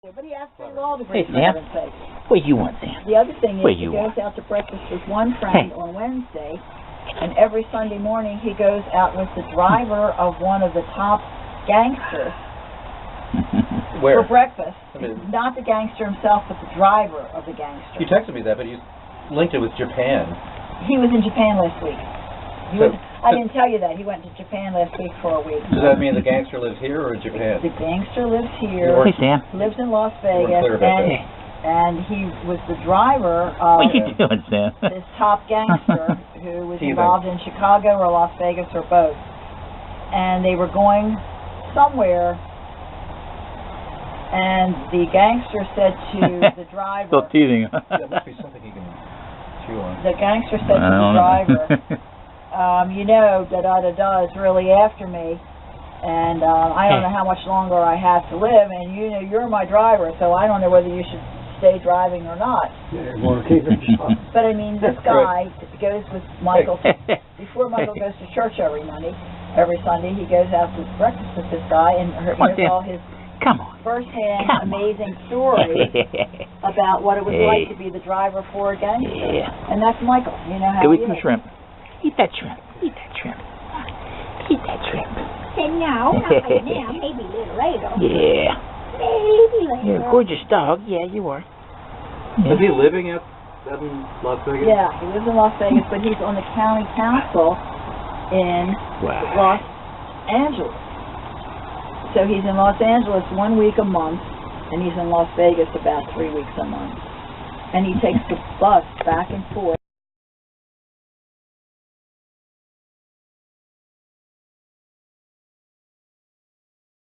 But he asked for all the Hey, for Sam. heaven's sake. What do you want, Sam? The other thing is What he you goes want? out to breakfast with one friend on Wednesday, and every Sunday morning he goes out with the driver of one of the top gangsters Where? for breakfast. I mean, Not the gangster himself, but the driver of the gangster. you texted me that, but you linked it with Japan. He was in Japan last week. I So- didn't tell you that. He went to Japan last week for a week. Does that mean the gangster lives here or in Japan? The gangster lives here, Hey, Sam. lives in Las You weren't Vegas, clear about that. and he was the driver of What are you doing, Sam? this top gangster who was Heathen. involved in Chicago or Las Vegas or both. And they were going somewhere, and the gangster said to the driver, Still teasing. That must be something he can chew on. the gangster said to I the don't driver, know. you know, da-da-da-da is really after me, and I don't know how much longer I have to live, and you know, you're my driver, so I don't know whether you should stay driving or not. But I mean, this guy goes with Michael, before Michael goes to church every Sunday, he goes out to breakfast with this guy, and hears all his Come on. first-hand Come on. amazing stories about what it was like to be the driver for a gangster. Yeah. And that's Michael, you know how Go he eat some is. shrimp. Eat that shrimp. Eat that shrimp. Eat that shrimp. And now, not right now, maybe a little later. Yeah. Maybe later. You're a gorgeous dog. Yeah, you are. Is he living out in Las Vegas? Yeah, he lives in Las Vegas, but he's on the county council in Los Angeles. So he's in Los Angeles 1 week a month, and he's in Las Vegas about 3 weeks a month. And he takes the bus back and forth.